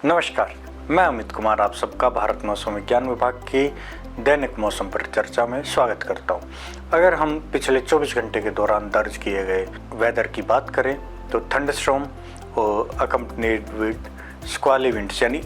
नमस्कार, मैं अमित कुमार आप सबका भारत मौसम विज्ञान विभाग की दैनिक मौसम परिचर्चा में स्वागत करता हूं। अगर हम पिछले 24 घंटे के दौरान दर्ज किए गए वेदर की बात करें तो थंडरस्टॉर्म और अकम्पनीड विद स्क्वाली विंड्स यानी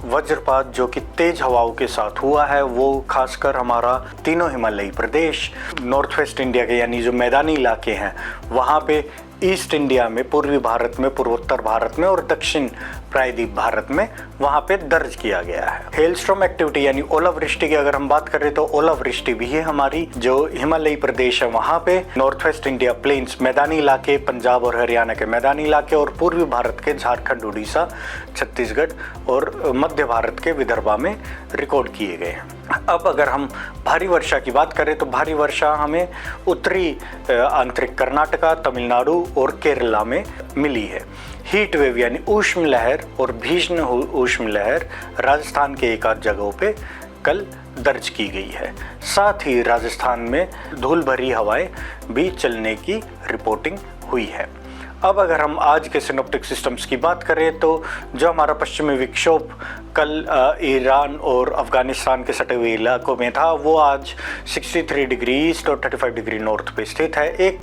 वज्रपात जो कि तेज हवाओं के साथ हुआ है, वो खासकर हमारा तीनों हिमालयी प्रदेश, नॉर्थ वेस्ट इंडिया के यानी जो मैदानी इलाके हैं वहाँ पे, ईस्ट इंडिया में, पूर्वी भारत में, पूर्वोत्तर भारत में और दक्षिण प्रायद्वीप भारत में वहाँ पे दर्ज किया गया है। हेलस्टॉर्म एक्टिविटी यानी ओलावृष्टि की अगर हम बात करें तो ओलावृष्टि भी है हमारी जो हिमालयी प्रदेश है वहाँ पे, नॉर्थ वेस्ट इंडिया प्लेन्स मैदानी इलाके, पंजाब और हरियाणा के मैदानी इलाके और पूर्वी भारत के झारखंड, उड़ीसा, छत्तीसगढ़ और मध्य भारत के विदर्भा में रिकॉर्ड किए गए हैं। अब अगर हम भारी वर्षा की बात करें तो भारी वर्षा हमें उत्तरी आंतरिक कर्नाटका, तमिलनाडु और केरला में मिली है। हीट वेव यानी ऊष्म लहर और भीषण ऊष्म लहर राजस्थान के एक आध जगहों पे कल दर्ज की गई है। साथ ही राजस्थान में धूल भरी हवाएं भी चलने की रिपोर्टिंग हुई है। अब अगर हम आज के सिनोप्टिक सिस्टम्स की बात करें तो जो हमारा पश्चिमी विक्षोभ कल ईरान और अफगानिस्तान के सटे हुए इलाकों में था, वो आज 63 डिग्री ईस्ट और 35 डिग्री नॉर्थ पे स्थित है। एक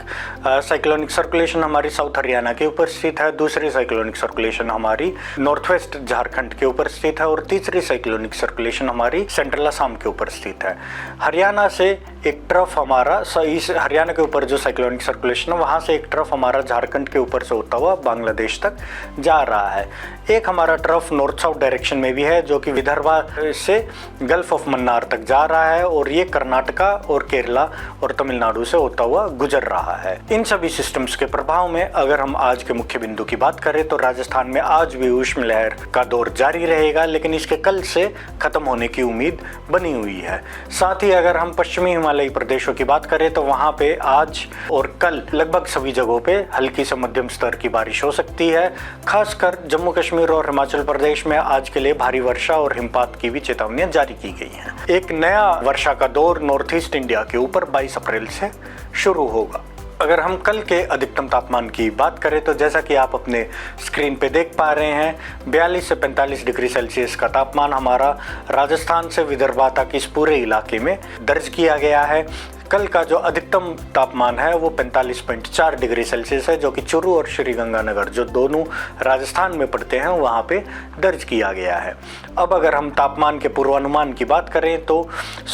साइक्लोनिक सर्कुलेशन हमारी साउथ हरियाणा के ऊपर स्थित है, दूसरी साइक्लोनिक सर्कुलेशन हमारी नॉर्थ वेस्ट झारखंड के ऊपर स्थित है और तीसरी साइक्लोनिक सर्कुलेशन हमारी सेंट्रल असम के ऊपर स्थित है। हरियाणा से एक ट्रफ हमारा, इस हरियाणा के ऊपर जो साइक्लोनिक सर्कुलेशन है वहाँ से एक ट्रफ हमारा झारखंड के ऊपर से होता हुआ बांग्लादेश तक जा रहा है। एक हमारा ट्रफ नॉर्थ साउथ डायरेक्शन में भी है जो कि विदर्भा से गल्फ ऑफ मन्नार तक जा रहा है और ये कर्नाटका और केरला और तमिलनाडु से होता हुआ गुजर रहा है। इन सभी सिस्टम्स के प्रभाव में अगर हम आज के मुख्य बिंदु की बात करें तो राजस्थान में आज भी ऊष्म लहर का दौर जारी रहेगा, लेकिन इसके कल से खत्म होने की उम्मीद बनी हुई है। साथ ही अगर हम पश्चिमी हिमालयी प्रदेशों की बात करें तो वहाँ पे आज और कल लगभग सभी जगहों पे हल्की से मध्यम स्तर की बारिश हो सकती है। खासकर जम्मू कश्मीर और हिमाचल प्रदेश में आज के लिए भारी वर्षा और हिमपात की भी चेतावनियां जारी की गई हैं। एक नया वर्षा का दौर नॉर्थ ईस्ट इंडिया के ऊपर 22 अप्रैल से शुरू होगा। अगर हम कल के अधिकतम तापमान की बात करें तो जैसा कि आप अपने स्क्रीन पे देख पा रहे हैं, 42 से 45 डिग्री सेल्सियस का तापमान हमारा राजस्थान से विदर्भा तक इस पूरे इलाके में दर्ज किया गया है। कल का जो अधिकतम तापमान है वो 45.4 डिग्री सेल्सियस है जो कि चूरू और श्रीगंगानगर जो दोनों राजस्थान में पड़ते हैं वहाँ पे दर्ज किया गया है। अब अगर हम तापमान के पूर्वानुमान की बात करें तो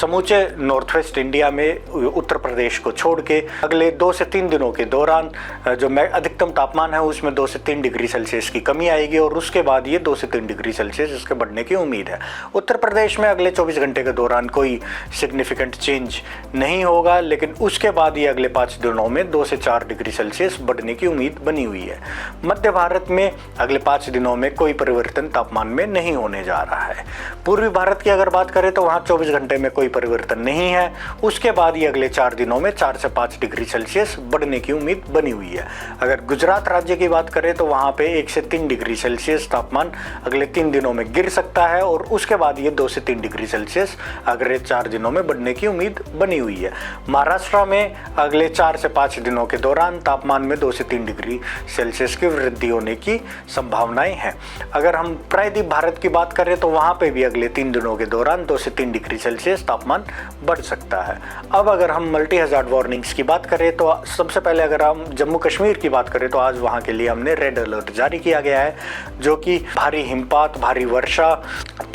समूचे नॉर्थ वेस्ट इंडिया में उत्तर प्रदेश को छोड़ के अगले 2 से 3 दिनों के दौरान जो अधिकतम तापमान है उसमें 2 से 3 डिग्री सेल्सियस की कमी आएगी और उसके बाद ये 2 से 3 डिग्री सेल्सियस इसके बढ़ने की उम्मीद है। उत्तर प्रदेश में अगले 24 घंटे के दौरान कोई सिग्निफिकेंट चेंज नहीं होगा, लेकिन उसके बाद ये अगले 5 दिनों में 2 से 4 डिग्री सेल्सियस बढ़ने की उम्मीद बनी हुई है। मध्य भारत में अगले 5 दिनों में कोई परिवर्तन तापमान में नहीं होने जा रहा है। पूर्वी भारत की अगर बात करें तो वहाँ 24 घंटे में कोई परिवर्तन नहीं है। उसके बाद ये अगले 4 दिनों में 4 से 5 डिग्री सेल्सियस बढ़ने की उम्मीद बनी हुई है। अगर गुजरात राज्य की बात करें तो वहाँ पे 1 से 3 डिग्री सेल्सियस तापमान अगले 3 दिनों में गिर सकता है और उसके बाद ये 2 से 3 डिग्री सेल्सियस अगले 4 दिनों में बढ़ने की उम्मीद बनी हुई है। महाराष्ट्र में अगले 4 से 5 दिनों के दौरान तापमान में 2 से 3 डिग्री सेल्सियस की वृद्धि होने की संभावनाएं हैं। अगर हम प्रायद्वीप भारत की बात करें तो वहाँ पे भी अगले 3 दिनों के दौरान 2 से 3 डिग्री सेल्सियस तापमान बढ़ सकता है। अब अगर हम मल्टी हजार्ड वार्निंग्स की बात करें तो सबसे पहले अगर हम जम्मू कश्मीर की बात करें तो आज वहाँ के लिए हमने रेड अलर्ट जारी किया गया है जो कि भारी हिमपात, भारी वर्षा,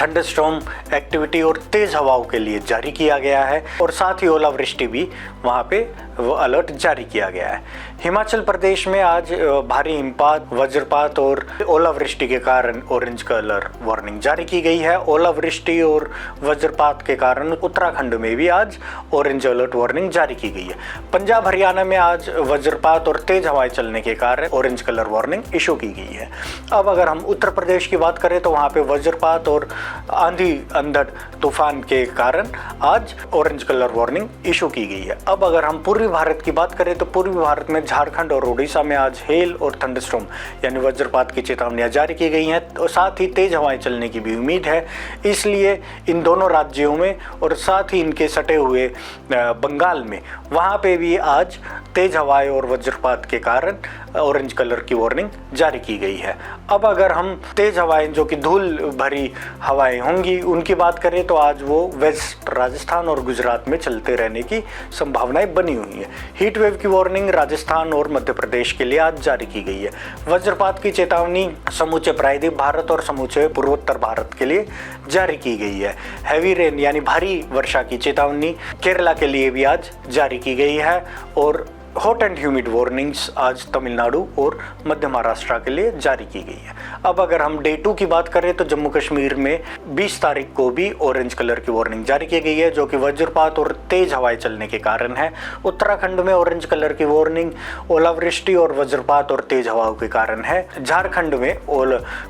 थंडरस्टॉर्म एक्टिविटी और तेज हवाओं के लिए जारी किया गया है और साथ ही ओलावृष्टि भी वहाँ पे वो अलर्ट जारी किया गया है। हिमाचल प्रदेश में आज भारी हिमपात, वज्रपात और ओलावृष्टि के कारण ऑरेंज कलर वार्निंग जारी की गई है। ओलावृष्टि और वज्रपात के कारण उत्तराखंड में भी आज ऑरेंज अलर्ट वार्निंग जारी की गई है। पंजाब हरियाणा में आज वज्रपात और तेज हवाएं चलने के कारण ऑरेंज कलर वार्निंग इशू की गई है। अब अगर हम उत्तर प्रदेश की बात करें तो वहाँ पे वज्रपात और आंधी अंधड़ तूफान के कारण आज ऑरेंज कलर वार्निंग इशू की गई है। अब अगर हम पूर्वी भारत की बात करें तो पूर्वी भारत में झारखंड और उड़ीसा में आज हेल और थंडरस्टॉर्म यानी वज्रपात की चेतावनियां जारी की गई हैं और साथ ही तेज हवाएं चलने की भी उम्मीद है। इसलिए इन दोनों राज्यों में और साथ ही इनके सटे हुए बंगाल में वहाँ पे भी आज तेज हवाएं और वज्रपात के कारण ऑरेंज कलर की वार्निंग जारी की गई है। अब अगर हम तेज हवाएं जो कि धूल भरी हवाएं होंगी उनकी बात करें तो आज वो वेस्ट राजस्थान और गुजरात में चलते रहने की संभावनाएं बनी हुई है। हीट वेव की वार्निंग राजस्थान और मध्य प्रदेश के लिए आज जारी की गई है। वज्रपात की चेतावनी समूचे प्रायद्वीप भारत और समूचे पूर्वोत्तर भारत के लिए जारी की गई है। हैवी रेन यानी भारी वर्षा की चेतावनी केरला के लिए भी आज जारी की गई है और हॉट एंड ह्यूमिड वार्निंग्स आज तमिलनाडु और मध्य महाराष्ट्र के लिए जारी की गई है। अब अगर हम डे 2 की बात करें तो जम्मू कश्मीर में 20 तारीख को भी ऑरेंज कलर की वार्निंग जारी की गई है जो कि वज्रपात और तेज हवाएं चलने के कारण है। उत्तराखंड में ऑरेंज कलर की वार्निंग ओलावृष्टि और वज्रपात और तेज हवाओं के कारण है। झारखंड में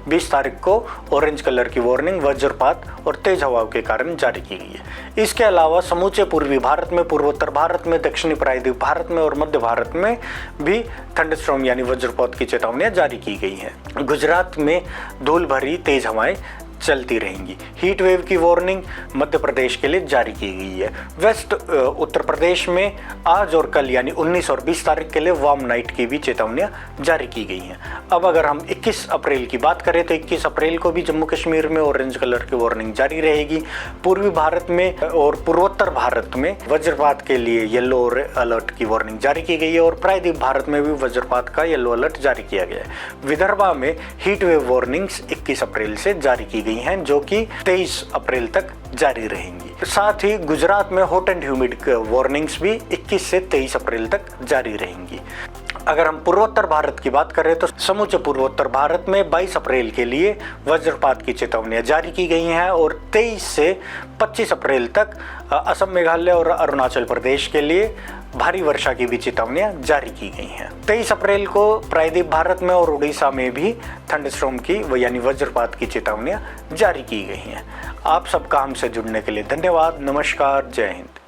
20 तारीख को ऑरेंज कलर की वार्निंग वज्रपात और तेज हवाओं के कारण जारी की गई है। इसके अलावा समूचे पूर्वी भारत में, पूर्वोत्तर भारत में, दक्षिणी प्रायद्वीप भारत में और भारत में भी थंडरस्टॉर्म यानी वज्रपात की चेतावनियां जारी की गई हैं। गुजरात में धूल भरी तेज हवाएं चलती रहेंगी। हीट वेव की वार्निंग मध्य प्रदेश के लिए जारी की गई है। वेस्ट उत्तर प्रदेश में आज और कल यानी 19 और 20 तारीख के लिए वार्म नाइट की भी चेतावनियां जारी की गई हैं। अब अगर हम 21 अप्रैल की बात करें तो 21 अप्रैल को भी जम्मू कश्मीर में ऑरेंज कलर की वार्निंग जारी रहेगी। पूर्वी भारत में और पूर्वोत्तर भारत में वज्रपात के लिए येलो अलर्ट की वार्निंग जारी की गई है और प्रायद्वीप भारत में भी वज्रपात का येलो अलर्ट जारी किया गया है। विदर्भा में हीट वेव वार्निंग्स 21 अप्रैल से जारी की गई हैं जो कि 23 अप्रैल तक जारी रहेंगी। साथ ही गुजरात में हॉट एंड ह्यूमिड वार्निंग्स भी 21 से 23 अप्रैल तक जारी रहेंगी। अगर हम पूर्वोत्तर भारत की बात करें तो समूचे पूर्वोत्तर भारत में 22 अप्रैल के लिए वज्रपात की चेतावनियां जारी की गई हैं और 23 से 25 अप्रैल तक असम, मेघालय और अरुणाचल प्रदेश के लिए भारी वर्षा की भी चेतावनियां जारी की गई हैं। 23 अप्रैल को प्रायद्वीप भारत में और उड़ीसा में भी थंडरस्टॉर्म की यानी वज्रपात की चेतावनियां जारी की गई हैं। आप सबका हमसे जुड़ने के लिए धन्यवाद। नमस्कार, जय हिंद।